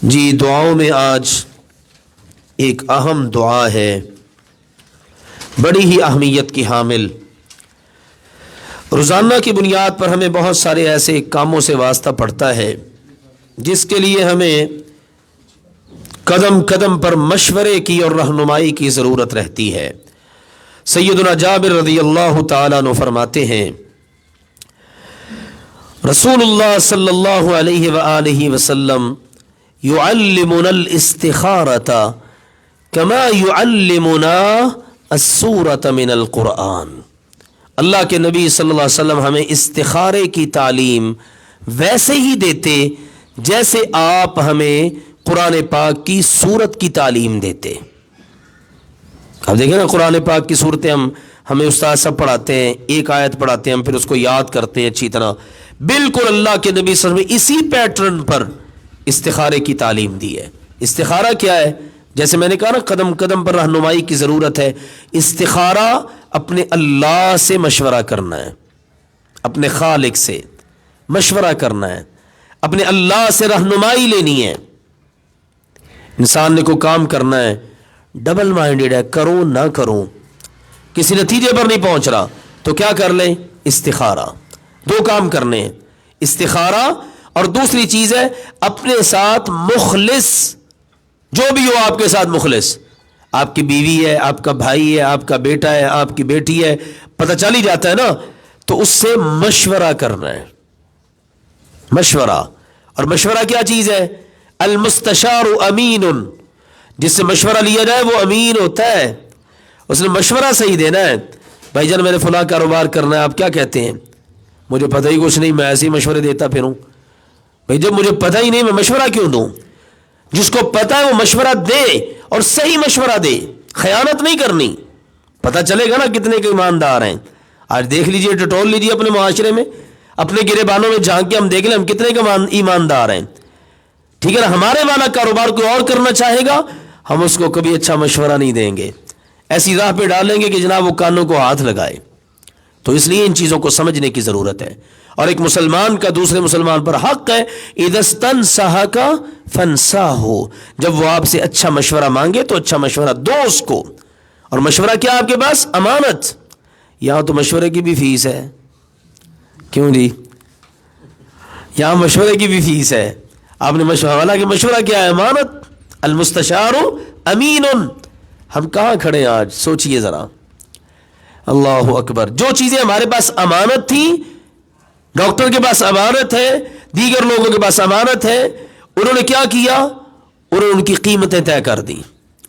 جی دعاؤں میں آج ایک اہم دعا ہے، بڑی ہی اہمیت کی حامل۔ روزانہ کی بنیاد پر ہمیں بہت سارے ایسے کاموں سے واسطہ پڑتا ہے جس کے لیے ہمیں قدم قدم پر مشورے کی اور رہنمائی کی ضرورت رہتی ہے۔ سیدنا جابر رضی اللہ تعالیٰ عنہ فرماتے ہیں، رسول اللہ صلی اللہ علیہ وآلہ وسلم يعلمنا الاستخارة كما يعلمنا السورة من القرآن۔ اللہ کے نبی صلی اللہ علیہ وسلم ہمیں استخارے کی تعلیم ویسے ہی دیتے جیسے آپ ہمیں قرآن پاک کی سورت کی تعلیم دیتے۔ اب دیکھیں نا، قرآن پاک کی صورتیں ہمیں استاد صاحب پڑھاتے ہیں، ایک آیت پڑھاتے ہیں، ہم پھر اس کو یاد کرتے ہیں اچھی طرح۔ بالکل اللہ کے نبی صلی اللہ علیہ وسلم اسی پیٹرن پر استخارے کی تعلیم دی ہے۔ استخارہ کیا ہے؟ جیسے میں نے کہا نا، قدم قدم پر رہنمائی کی ضرورت ہے۔ استخارہ اپنے اللہ سے مشورہ کرنا ہے، اپنے خالق سے مشورہ کرنا ہے، اپنے اللہ سے رہنمائی لینی ہے۔ انسان نے کوئی کام کرنا ہے، ڈبل مائنڈیڈ ہے، کروں نہ کروں، کسی نتیجے پر نہیں پہنچ رہا، تو کیا کر لیں؟ استخارہ۔ دو کام کرنے ہیں، استخارہ اور دوسری چیز ہے اپنے ساتھ مخلص، جو بھی ہو آپ کے ساتھ مخلص، آپ کی بیوی ہے، آپ کا بھائی ہے، آپ کا بیٹا ہے، آپ کی بیٹی ہے، پتہ چل ہی جاتا ہے نا، تو اس سے مشورہ کرنا ہے۔ مشورہ، اور مشورہ کیا چیز ہے؟ المستشار امین، جس سے مشورہ لیا جائے وہ امین ہوتا ہے، اس نے مشورہ صحیح دینا ہے۔ بھائی جان میں نے فلاں کاروبار کرنا ہے، آپ کیا کہتے ہیں؟ مجھے پتہ ہی کچھ نہیں، میں ایسے ہی مشورے دیتا پھروں۔ بھائی جب مجھے پتہ ہی نہیں، میں مشورہ کیوں دوں؟ جس کو پتہ ہے وہ مشورہ دے، اور صحیح مشورہ دے، خیانت نہیں کرنی۔ پتہ چلے گا نا کتنے کے ایماندار ہیں۔ آج دیکھ لیجئے، ٹٹول لیجئے اپنے معاشرے میں، اپنے گریبانوں میں جھانک کے ہم دیکھ لیں ہم کتنے کے ایماندار ہیں۔ ٹھیک ہے نا، ہمارے والا کاروبار کوئی اور کرنا چاہے گا، ہم اس کو کبھی اچھا مشورہ نہیں دیں گے، ایسی راہ پہ ڈالیں گے کہ جناب وہ کانوں کو ہاتھ لگائے۔ تو اس لیے ان چیزوں کو سمجھنے کی ضرورت ہے، اور ایک مسلمان کا دوسرے مسلمان پر حق ہے، اذا استنصحک فانصحہ، جب وہ آپ سے اچھا مشورہ مانگے تو اچھا مشورہ دو اس کو۔ اور مشورہ کیا آپ کے پاس؟ امانت۔ یہاں تو مشورے کی بھی فیس ہے، کیوں جی؟ یہاں مشورے کی بھی فیس ہے، آپ نے مشورہ والا کہ مشورہ کیا ہے؟ امانت۔ المستشار امین۔ ہم کہاں کھڑے ہیں آج؟ سوچئے ذرا، اللہ اکبر۔ جو چیزیں ہمارے پاس امانت تھی، ڈاکٹر کے پاس امانت ہے، دیگر لوگوں کے پاس امانت ہے، انہوں نے کیا کیا؟ انہوں نے ان کی قیمتیں طے کر دی۔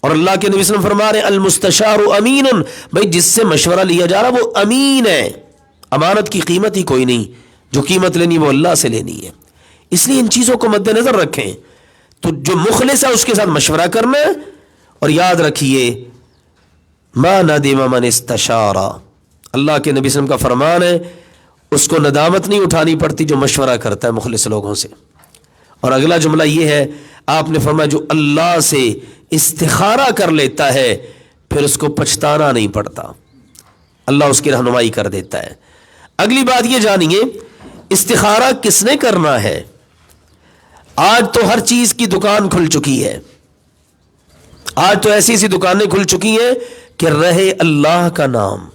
اور اللہ کے نبی صلی اللہ علیہ وسلم فرما رہے ہیں المستشار امین، بھائی جس سے مشورہ لیا جا رہا وہ امین ہے۔ امانت کی قیمت ہی کوئی نہیں، جو قیمت لینی وہ اللہ سے لینی ہے۔ اس لیے ان چیزوں کو مد نظر رکھیں۔ تو جو مخلص ہے اس کے ساتھ مشورہ کرنا ہے، اور یاد رکھیے ما ندم من استشار، اللہ کے نبی صلی اللہ علیہ وسلم کا فرمان ہے اس کو ندامت نہیں اٹھانی پڑتی جو مشورہ کرتا ہے مخلص لوگوں سے۔ اور اگلا جملہ یہ ہے، آپ نے فرمایا جو اللہ سے استخارہ کر لیتا ہے پھر اس کو پچھتانا نہیں پڑتا، اللہ اس کی رہنمائی کر دیتا ہے۔ اگلی بات یہ جانیے، استخارہ کس نے کرنا ہے؟ آج تو ہر چیز کی دکان کھل چکی ہے، آج تو ایسی ایسی دکانیں کھل چکی ہیں کہ رہے اللہ کا نام۔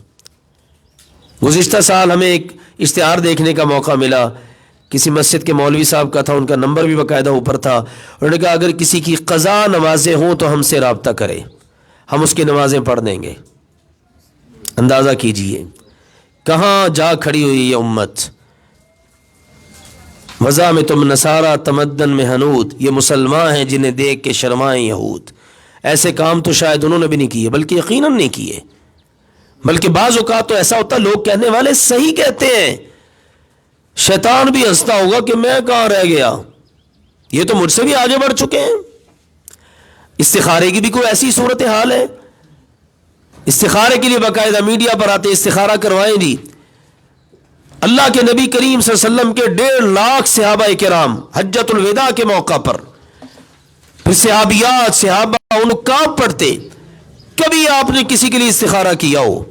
گزشتہ سال ہمیں ایک اشتہار دیکھنے کا موقع ملا، کسی مسجد کے مولوی صاحب کا تھا، ان کا نمبر بھی باقاعدہ اوپر تھا، انہوں نے کہا اگر کسی کی قضا نمازیں ہوں تو ہم سے رابطہ کرے، ہم اس کی نمازیں پڑھ دیں گے۔ اندازہ کیجئے کہاں جا کھڑی ہوئی یہ امت۔ وضع میں تم نصارہ تمدن میں حنود، یہ مسلمان ہیں جنہیں دیکھ کے شرمائیں یہود۔ ایسے کام تو شاید انہوں نے بھی نہیں کیے، بلکہ یقیناً نہیں کیے، بلکہ بعض اوقات تو ایسا ہوتا ہے لوگ کہنے والے صحیح کہتے ہیں، شیطان بھی ہنستا ہوگا کہ میں کہاں رہ گیا، یہ تو مجھ سے بھی آگے بڑھ چکے ہیں۔ استخارے کی بھی کوئی ایسی صورتحال ہے؟ استخارے کے لیے باقاعدہ میڈیا پر آتے استخارہ کروائیں جی۔ اللہ کے نبی کریم صلی اللہ علیہ وسلم کے 1.5 لاکھ صحابہ کرام حجۃ الوداع کے موقع پر، پھر صحابیات، صحابہ، ان کام پڑھتے، کبھی آپ نے کسی کے لیے استخارہ کیا ہو؟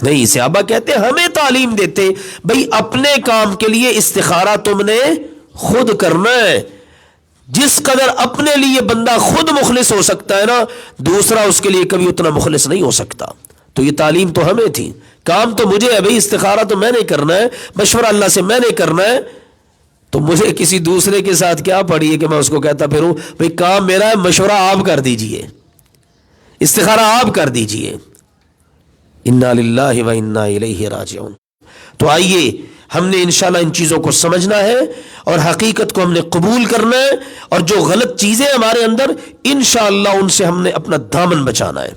نہیں، صحابہ کہتے ہمیں تعلیم دیتے بھئی اپنے کام کے لیے استخارہ تم نے خود کرنا ہے، جس قدر اپنے لیے بندہ خود مخلص ہو سکتا ہے نا، دوسرا اس کے لیے کبھی اتنا مخلص نہیں ہو سکتا۔ تو یہ تعلیم تو ہمیں تھی، کام تو مجھے ہے بھائی، استخارہ تو میں نے کرنا ہے، مشورہ اللہ سے میں نے کرنا ہے، تو مجھے کسی دوسرے کے ساتھ کیا پڑی ہے کہ میں اس کو کہتا پھروں بھائی کام میرا ہے، مشورہ آپ کر دیجئے، استخارہ آپ کر دیجئے۔ انا للہ و انا الیہ راجعون۔ تو آئیے ہم نے انشاءاللہ ان چیزوں کو سمجھنا ہے اور حقیقت کو ہم نے قبول کرنا ہے، اور جو غلط چیزیں ہمارے اندر انشاءاللہ ان سے ہم نے اپنا دامن بچانا ہے۔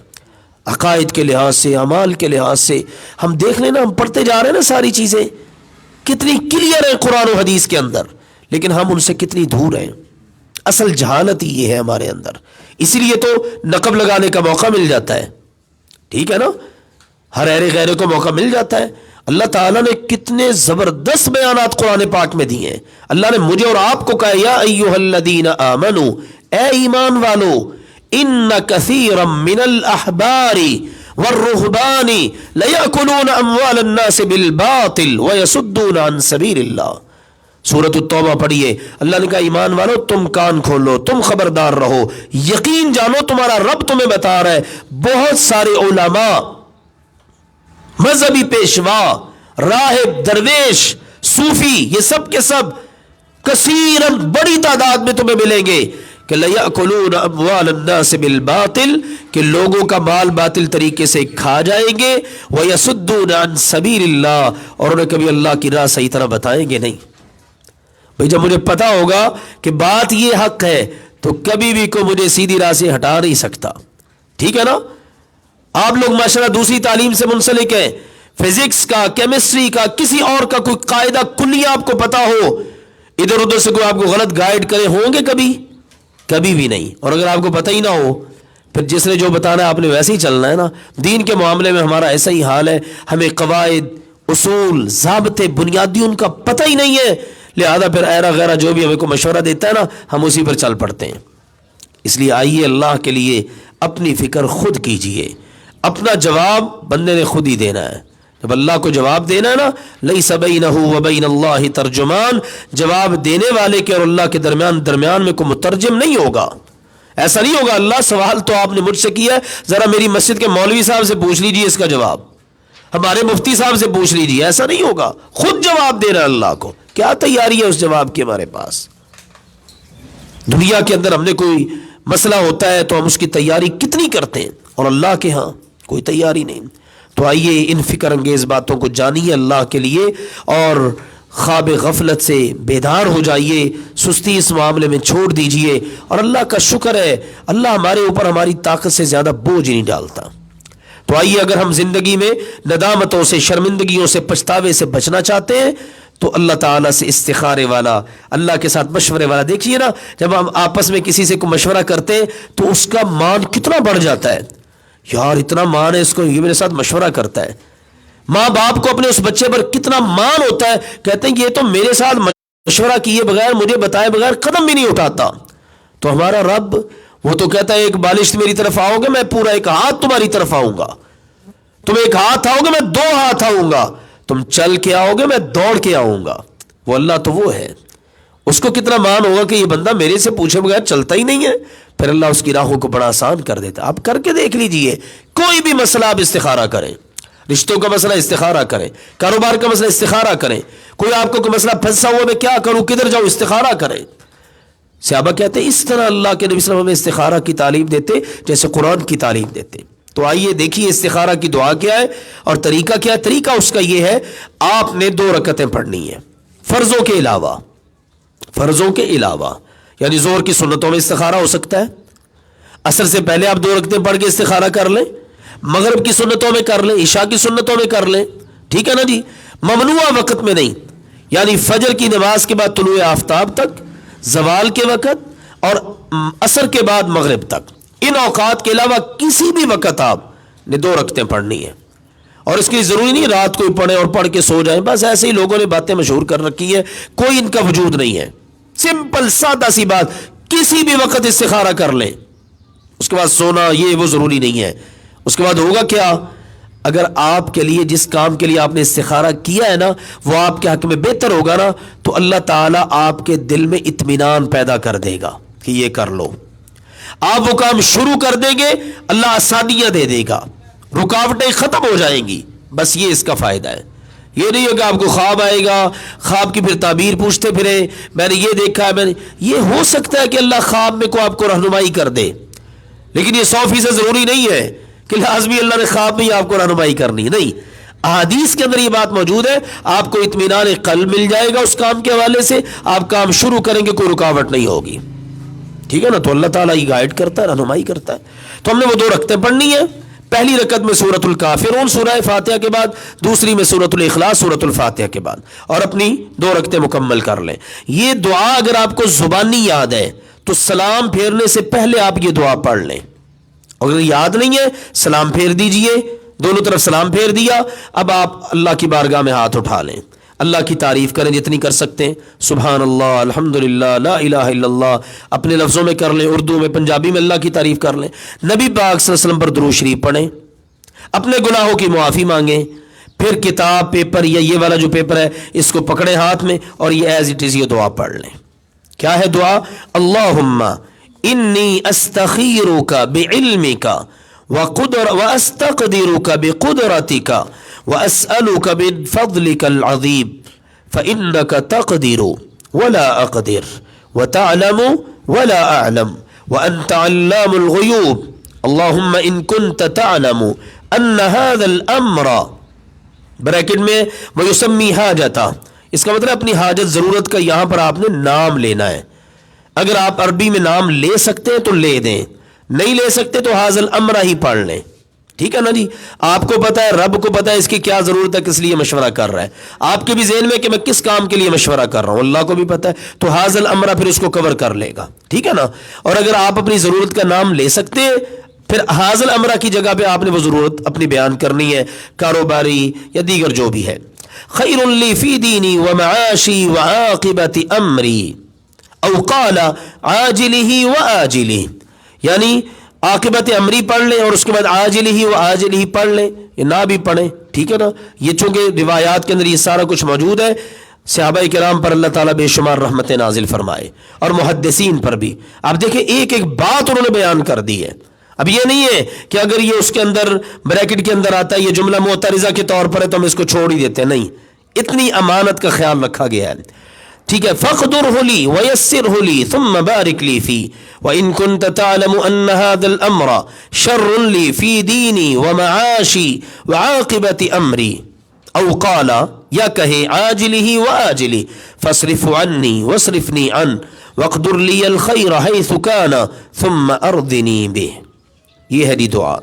عقائد کے لحاظ سے، اعمال کے لحاظ سے ہم دیکھ لیں نا، ہم پڑھتے جا رہے ہیں نا ساری چیزیں کتنی کلیئر ہیں قرآن و حدیث کے اندر، لیکن ہم ان سے کتنی دور ہیں۔ اصل جہالت ہی یہ ہے ہمارے اندر، اسی لیے تو نقب لگانے کا موقع مل جاتا ہے، ٹھیک ہے نا، ہر ایرے غیرے کو موقع مل جاتا ہے۔ اللہ تعالیٰ نے کتنے زبردست بیانات قرآن پاک میں دیے ہیں۔ اللہ نے مجھے اور آپ کو کہا یا ایھا الذین آمنو، اے ایمان والو، ان کثیرا من الاحبار والرہبان لیأکلون اموال الناس بالباطل ویصدون عن سبیل اللہ۔ سورۃ التوبہ پڑھیے، اللہ نے کہا ایمان والو تم کان کھولو، تم خبردار رہو، یقین جانو تمہارا رب تمہیں بتا رہا ہے، بہت سارے علماء، مذہبی پیشوا، راہب، درویش، صوفی، یہ سب کے سب کثیراً بڑی تعداد میں تمہیں ملیں گے کہ لَيَأْكُلُونَ أَمْوَالَ النَّاسِ بِالْبَاطِلِ، کہ لوگوں کا مال باطل طریقے سے کھا جائیں گے، وَيَصُدُّونَ عَنْ سَبِيلِ اللَّهِ، اور انہیں کبھی اللہ کی راہ صحیح طرح بتائیں گے نہیں۔ بھئی جب مجھے پتا ہوگا کہ بات یہ حق ہے تو کبھی بھی کوئی مجھے سیدھی راہ سے ہٹا نہیں سکتا، ٹھیک ہے نا۔ آپ لوگ ماشاءاللہ دوسری تعلیم سے منسلک ہیں، فزکس کا، کیمسٹری کا، کسی اور کا کوئی قاعدہ کلی آپ کو پتا ہو، ادھر ادھر سے کوئی آپ کو غلط گائیڈ کرے ہوں گے کبھی؟ کبھی بھی نہیں۔ اور اگر آپ کو پتہ ہی نہ ہو، پھر جس نے جو بتانا ہے آپ نے ویسے ہی چلنا ہے نا۔ دین کے معاملے میں ہمارا ایسا ہی حال ہے، ہمیں قواعد، اصول، ضابطے، بنیادی ان کا پتہ ہی نہیں ہے، لہذا پھر ایرا غیرہ جو بھی ہمیں کو مشورہ دیتا ہے نا، ہم اسی پر چل پڑتے ہیں۔ اس لیے آئیے اللہ کے لیے اپنی فکر خود کیجئے، اپنا جواب بندے نے خود ہی دینا ہے۔ جب اللہ کو جواب دینا ہے نا، لیس بینہ و بین اللہ ترجمان، جواب دینے والے کے اور اللہ کے درمیان میں کوئی مترجم نہیں ہوگا۔ ایسا نہیں ہوگا اللہ سوال تو آپ نے مجھ سے کیا ہے، ذرا میری مسجد کے مولوی صاحب سے پوچھ لیجئے اس کا جواب، ہمارے مفتی صاحب سے پوچھ لیجئے، ایسا نہیں ہوگا۔ خود جواب دینا اللہ کو، کیا تیاری ہے اس جواب کی ہمارے پاس؟ دنیا کے اندر ہم نے کوئی مسئلہ ہوتا ہے تو ہم اس کی تیاری کتنی کرتے ہیں، اور اللہ کے ہاں کوئی تیاری نہیں۔ تو آئیے ان فکر انگیز باتوں کو جانیے اللہ کے لیے، اور خواب غفلت سے بیدار ہو جائیے، سستی اس معاملے میں چھوڑ دیجئے، اور اللہ کا شکر ہے اللہ ہمارے اوپر ہماری طاقت سے زیادہ بوجھ نہیں ڈالتا۔ تو آئیے اگر ہم زندگی میں ندامتوں سے، شرمندگیوں سے، پچھتاوے سے بچنا چاہتے ہیں تو اللہ تعالیٰ سے استخارے والا، اللہ کے ساتھ مشورے والا، دیکھیے نا جب ہم آپس میں کسی سے کوئی مشورہ کرتے ہیں تو اس کا مان کتنا بڑھ جاتا ہے، یار اتنا مان ہے اس کو، یہ میرے ساتھ مشورہ کرتا ہے۔ ماں باپ کو اپنے اس بچے پر کتنا مان ہوتا ہے، کہتے ہیں کہ یہ تو میرے ساتھ مشورہ کیے بغیر، مجھے بتائے بغیر قدم بھی نہیں اٹھاتا۔ تو ہمارا رب وہ تو کہتا ہے ایک بالش میری طرف آؤ گے میں پورا ایک ہاتھ تمہاری طرف آؤں گا، تم ایک ہاتھ آؤ گے میں دو ہاتھ آؤں گا، تم چل کے آؤ گے میں دوڑ کے آؤں گا۔ وہ اللہ تو وہ ہے، اس کو کتنا مان ہوگا کہ یہ بندہ میرے سے پوچھے بغیر چلتا ہی نہیں ہے، پھر اللہ اس کی راہوں کو بڑا آسان کر دیتا ہے۔ آپ کر کے دیکھ لیجئے، کوئی بھی مسئلہ آپ استخارہ کریں، رشتوں کا مسئلہ استخارہ کریں، کاروبار کا مسئلہ استخارہ کریں، کوئی آپ کو کوئی مسئلہ پھنسا ہوا میں کیا کروں کدھر جاؤں، استخارہ کریں۔ صحابہ کہتے ہیں اس طرح اللہ کے نبی صلی اللہ علیہ وسلم ہمیں استخارہ کی تعلیم دیتے جیسے قرآن کی تعلیم دیتے۔ تو آئیے دیکھیے استخارہ کی دعا کیا ہے اور طریقہ کیا ہے۔ طریقہ اس کا یہ ہے، آپ نے 2 رکعتیں پڑھنی ہیں فرضوں کے علاوہ، فرضوں کے علاوہ، یعنی ظہر کی سنتوں میں استخارہ ہو سکتا ہے، عصر سے پہلے آپ 2 رکعتیں پڑھ کے استخارہ کر لیں، مغرب کی سنتوں میں کر لیں، عشاء کی سنتوں میں کر لیں، ٹھیک ہے نا جی، ممنوع وقت میں نہیں، یعنی فجر کی نماز کے بعد طلوع آفتاب تک، زوال کے وقت، اور عصر کے بعد مغرب تک، ان اوقات کے علاوہ کسی بھی وقت آپ نے 2 رکعتیں پڑھنی ہیں۔ اور اس کی ضروری نہیں رات کو ہی پڑھیں اور پڑھ کے سو جائیں، بس ایسے ہی لوگوں نے باتیں مشہور کر رکھی ہیں، کوئی ان کا وجود نہیں ہے، سمپل سادہ سی بات، کسی بھی وقت استخارہ کر لیں، اس کے بعد سونا یہ وہ ضروری نہیں ہے۔ اس کے بعد ہوگا کیا، اگر آپ کے لیے جس کام کے لیے آپ نے استخارہ کیا ہے نا وہ آپ کے حق میں بہتر ہوگا نا تو اللہ تعالیٰ آپ کے دل میں اطمینان پیدا کر دے گا کہ یہ کر لو. آپ وہ کام شروع کر دیں گے اللہ آسانیاں دے دے گا, رکاوٹیں ختم ہو جائیں گی. بس یہ اس کا فائدہ ہے. یہ نہیں ہے کہ آپ کو خواب آئے گا, خواب کی پھر تعبیر پوچھتے پھرے میں نے یہ دیکھا ہے, یہ ہو سکتا ہے کہ اللہ خواب میں کو آپ کو رہنمائی کر دے, لیکن یہ 100% ضروری نہیں ہے کہ لازمی اللہ نے خواب میں ہی آپ کو رہنمائی کرنی. نہیں, احادیث کے اندر یہ بات موجود ہے. آپ کو اطمینان قلب مل جائے گا اس کام کے حوالے سے, آپ کام شروع کریں گے کوئی رکاوٹ نہیں ہوگی. ٹھیک ہے نا. تو اللہ تعالیٰ یہ گائیڈ کرتا ہے, رہنمائی کرتا ہے. تو ہم نے وہ 2 رکعتیں پڑھنی ہیں. پہلی رکعت میں سورۃ الکافرون سورہ فاتحہ کے بعد, دوسری میں سورۃ الاخلاص سورۃ الفاتحہ کے بعد, اور اپنی 2 رکعتیں مکمل کر لیں. یہ دعا اگر آپ کو زبانی یاد ہے تو سلام پھیرنے سے پہلے آپ یہ دعا پڑھ لیں. اگر یاد نہیں ہے سلام پھیر دیجئے, دونوں طرف سلام پھیر دیا, اب آپ اللہ کی بارگاہ میں ہاتھ اٹھا لیں, اللہ کی تعریف کریں جتنی کر سکتے ہیں. سبحان اللہ, الحمدللہ, لا الہ الا اللہ, اپنے لفظوں میں کر لیں, اردو میں, پنجابی میں اللہ کی تعریف کر لیں. نبی پاک صلی اللہ علیہ وسلم پر درود شریف پڑھیں, اپنے گناہوں کی معافی مانگیں. پھر کتاب پیپر یا یہ والا جو پیپر ہے اس کو پکڑیں ہاتھ میں اور یہ ایز اٹ از یہ دعا پڑھ لیں. کیا ہے دعا؟ اللہم انی استخیرک بعلمک واستقدرک بقدرتک واسألک بفضلک العظیم فإنک تقدر ولا اقدر وتعلم ولا اعلم وانت علام الغیوب اللہم ان کنت تعلم ان هذا الامر بریکٹ میں ویسمی حاجتا, اس کا مطلب اپنی حاجت ضرورت کا یہاں پر آپ نے نام لینا ہے. اگر آپ عربی میں نام لے سکتے ہیں تو لے دیں, نہیں لے سکتے تو حاضل امرہ ہی پڑھ لیں. ٹھیک ہے نا جی. آپ کو پتا ہے, رب کو پتا ہے اس کی کیا ضرورت ہے, کس لیے مشورہ کر رہا ہے. آپ کے بھی ذہن میں کہ میں کس کام کے لیے مشورہ کر رہا ہوں, اللہ کو بھی پتا ہے. تو حاضل امرہ پھر اس کو کور کر لے گا. ٹھیک ہے نا. اور اگر آپ اپنی ضرورت کا نام لے سکتے ہیں پھر حاضل امرہ کی جگہ پہ آپ نے وہ ضرورت اپنی بیان کرنی ہے, کاروباری یا دیگر جو بھی ہے. خیر لی فی دینی ومعاشی وعاقبت امری او قال عاجلہ وآجلہ, یعنی عاقبت امری پڑھ لیں اور اس کے بعد عاجلہ وآجلہ پڑھ لیں, یہ نہ بھی پڑھیں. ٹھیک ہے نا. یہ چونکہ روایات کے اندر یہ سارا کچھ موجود ہے. صحابہ کرام پر اللہ تعالیٰ بے شمار رحمتیں نازل فرمائے اور محدثین پر بھی. آپ دیکھیں ایک ایک بات انہوں نے بیان کر دی ہے. اب یہ نہیں ہے کہ اگر یہ اس کے اندر بریکٹ کے اندر آتا ہے یہ جملہ معترضہ کے طور پر ہے تو ہم اس کو چھوڑ ہی دیتے ہیں. نہیں, اتنی امانت کا خیال رکھا گیا ہے. ٹھیک ہے. فَاقْدُرْهُ لِي وَيَسِّرْهُ لِي ثُمَّ بَارِكْ لِي فِيهِ وَإِن كُنْتَ تَعْلَمُ أَنَّ هَذَا الْأَمْرَ شَرٌّ لِي فِي دِينِي وَمَعَاشِي وَعَاقِبَةِ أَمْرِي او قال, یا کہے عاجلہ وآجلہ فاصرف عنی واصرفنی عن واقدر لی الخیر حیث کان ثم ارضنی بہ. یہ ہے دی دعا,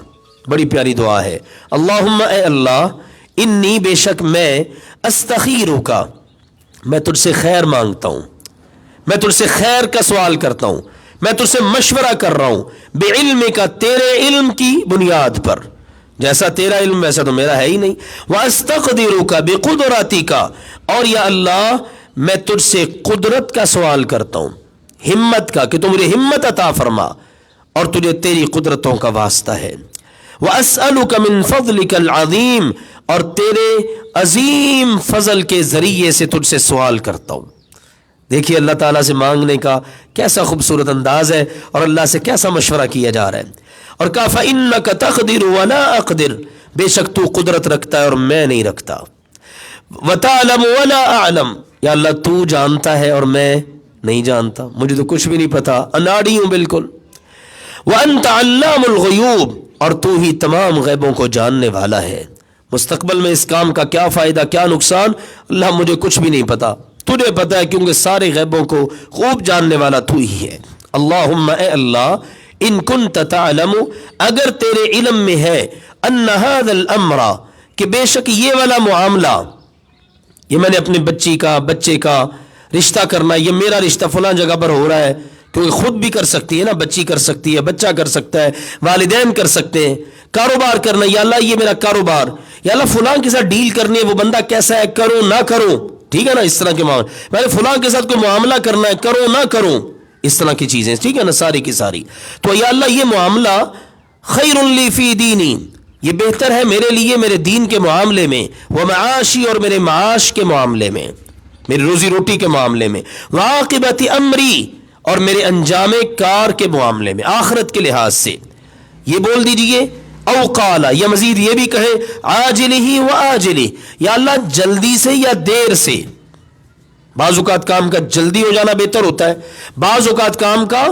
بڑی پیاری دعا ہے. اللہم, اے اللہ, انی, بے شک میں, استخیرک, میں تجھ سے خیر مانگتا ہوں, میں تجھ سے خیر کا سوال کرتا ہوں, میں تجھ سے مشورہ کر رہا ہوں, بعلمک, تیرے علم کی بنیاد پر, جیسا تیرا علم ویسا تو میرا ہے ہی نہیں. واستقدرک بقدرتک, اور یا اللہ میں تجھ سے قدرت کا سوال کرتا ہوں, ہمت کا, کہ تو مجھے ہمت عطا فرما, اور تجھے تیری قدرتوں کا واسطہ ہے. واسألک من فضلک العظیم, اور تیرے عظیم فضل کے ذریعے سے تجھ سے سوال کرتا ہوں. دیکھیے اللہ تعالیٰ سے مانگنے کا کیسا خوبصورت انداز ہے اور اللہ سے کیسا مشورہ کیا جا رہا ہے. اور کہا فَإِنَّكَ تَقْدِرُ وَلَا أَقْدِرُ, بے شک تو قدرت رکھتا ہے اور میں نہیں رکھتا. وَتَعْلَمُ وَلَا أَعْلَمُ, یا اللہ تو جانتا ہے اور میں نہیں جانتا, مجھے تو کچھ بھی نہیں پتا, اناڑی ہوں بالکل. وَأَنْتَ عَلَّامُ الْغُیُوبِ, اور تو ہی تمام غیبوں کو جاننے والا ہے. مستقبل میں اس کام کا کیا فائدہ کیا نقصان, اللہ مجھے کچھ بھی نہیں پتا, تجھے پتا ہے کیونکہ سارے غیبوں کو خوب جاننے والا تو ہی ہے. اللہم, اے اللہ, ان کنت تعلم, اگر تیرے علم میں ہے, ان هذا الامر, کہ بے شک یہ والا معاملہ, یہ میں نے اپنے بچے کا رشتہ کرنا, یہ میرا رشتہ فلاں جگہ پر ہو رہا ہے, کیونکہ خود بھی کر سکتی ہے نا, بچی کر سکتی ہے, بچہ کر سکتا ہے, والدین کر سکتے ہیں. کاروبار کرنا, یا اللہ یہ میرا کاروبار, یا اللہ فلاں کے ساتھ ڈیل کرنی ہے, وہ بندہ کیسا ہے, کروں نہ کروں. ٹھیک ہے نا. اس طرح کے معاملے, میں نے فلاں کے ساتھ کوئی معاملہ کرنا ہے, کروں نہ کروں, اس طرح کی چیزیں. ٹھیک ہے نا, ساری کی ساری. تو یا اللہ یہ معاملہ خیر لی فی دینی, یہ بہتر ہے میرے لیے میرے دین کے معاملے میں، وہ معاشی اور میرے معاش کے معاملے میں، میری روزی روٹی کے معاملے میں، وعاقبت امری اور میرے انجام کار کے معاملے میں، آخرت کے لحاظ سے۔ یہ بول دیجئے او قال، یا مزید یہ بھی کہے عاجلہ و آجلہ، یا اللہ جلدی سے یا دیر سے۔ بعض اوقات کام کا جلدی ہو جانا بہتر ہوتا ہے، بعض اوقات کام کا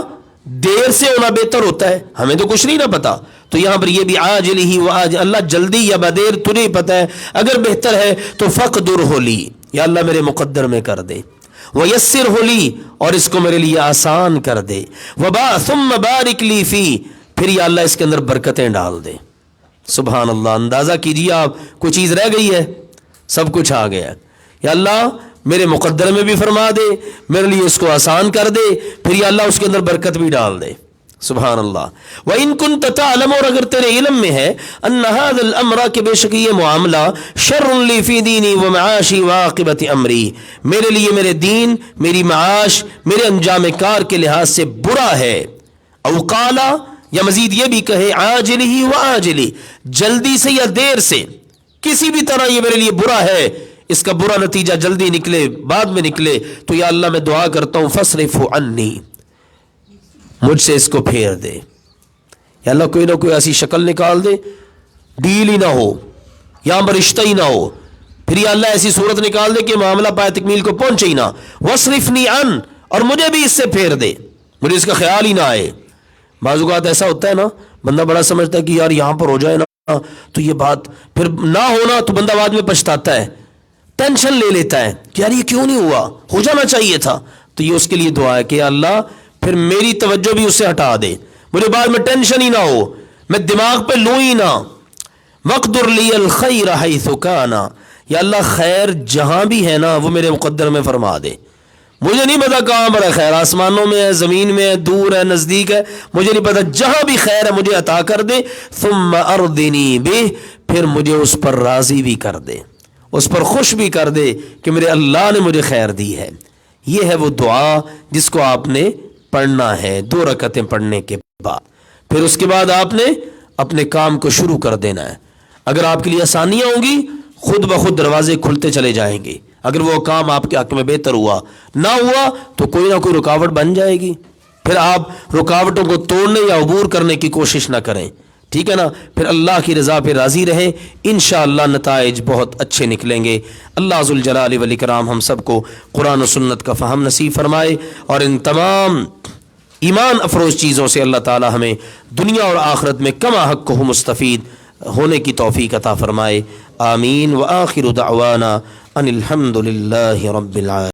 دیر سے ہونا بہتر ہوتا ہے، ہمیں تو کچھ نہیں نہ پتا۔ تو یہاں پر یہ بھی عاجلہ و آجلہ، اللہ جلدی یا بدیر تجھے پتہ ہے، اگر بہتر ہے تو فقدرہ لی، یا اللہ میرے مقدر میں کر دے، ویسرہ لی اور اس کو میرے لیے آسان کر دے، ثم بارک لی فی، پھر یا اللہ اس کے اندر برکتیں ڈال دے۔ سبحان اللہ، اندازہ کیجیے آپ، کوئی چیز رہ گئی ہے؟ سب کچھ آ گیا۔ یا اللہ میرے مقدر میں بھی فرما دے، میرے لیے اس کو آسان کر دے، پھر یا اللہ اس کے اندر برکت بھی ڈال دے۔ سبحان اللہ۔ وَإِن كُنْتَ تَعْلَمُ، اور اگر تیرے علم میں ہے، أَنَّ هَذَا الْأَمْرَ کہ بے شک یہ معاملہ، شَرٌ لِّي فِي دِينِي وَمَعَاشِي وَعَاقِبَةِ أَمْرِي، میرے لیے میرے دین، میری معاش، میرے انجام کار کے لحاظ سے برا ہے۔ او قال، یا مزید یہ بھی کہے عاجلہ و آجلہ، جلدی سے یا دیر سے، کسی بھی طرح یہ میرے لیے برا ہے، اس کا برا نتیجہ جلدی نکلے بعد میں نکلے، تو یا اللہ میں دعا کرتا ہوں فاصرف عنی، مجھ سے اس کو پھیر دے۔ یا اللہ کوئی نہ کوئی ایسی شکل نکال دے، ڈیل ہی نہ ہو، یہاں پر رشتہ ہی نہ ہو، پھر یا اللہ ایسی صورت نکال دے کہ معاملہ پائے تکمیل کو پہنچے ہی نہ، واصرفنی عن، اور مجھے بھی اس سے پھیر دے، مجھے اس کا خیال ہی نہ آئے۔ بعض اوقات ایسا ہوتا ہے نا، بندہ بڑا سمجھتا ہے کہ یار یہاں پر ہو جائے نا تو یہ بات، پھر نہ ہونا تو بندہ بعد میں پچھتاتا ہے، ٹینشن لے لیتا ہے کہ یار یہ کیوں نہیں ہوا، ہو جانا چاہیے تھا۔ تو یہ اس کے لیے دعا ہے کہ اللہ پھر میری توجہ بھی اس سے ہٹا دے، مجھے بعد میں ٹینشن ہی نہ ہو، میں دماغ پہ لوں ہی نہ۔ وَاقْدُرْ لِيَ الْخَيْرَ حَيْثُ كَانَ، یا اللہ خیر جہاں بھی ہے نا وہ میرے مقدر میں فرما دے، مجھے نہیں پتا کہاں پر ہے خیر، آسمانوں میں ہے، زمین میں ہے، دور ہے، نزدیک ہے، مجھے نہیں پتا، جہاں بھی خیر ہے مجھے عطا کر دے۔ ثم ارضنی بہ، پھر مجھے اس پر راضی بھی کر دے، اس پر خوش بھی کر دے کہ میرے اللہ نے مجھے خیر دی ہے۔ یہ ہے وہ دعا جس کو آپ نے پڑھنا ہے 2 رکعتیں پڑھنے کے بعد، پھر اس کے بعد آپ نے اپنے کام کو شروع کر دینا ہے۔ اگر آپ کے لیے آسانیاں ہوں گی، خود بخود دروازے کھلتے چلے جائیں گے۔ اگر وہ کام آپ کے حق میں بہتر ہوا، نہ ہوا تو کوئی نہ کوئی رکاوٹ بن جائے گی، پھر آپ رکاوٹوں کو توڑنے یا عبور کرنے کی کوشش نہ کریں، ٹھیک ہے نا؟ پھر اللہ کی رضا پہ راضی رہیں، انشاءاللہ نتائج بہت اچھے نکلیں گے۔ اللہ ذوالجلال والاکرام ہم سب کو قرآن و سنت کا فہم نصیب فرمائے، اور ان تمام ایمان افروز چیزوں سے اللہ تعالی ہمیں دنیا اور آخرت میں کما حق کو مستفید ہونے کی توفیق عطا فرمائے۔ آمین۔ وآخر دعوانا ان الحمد للہ رب العالمین۔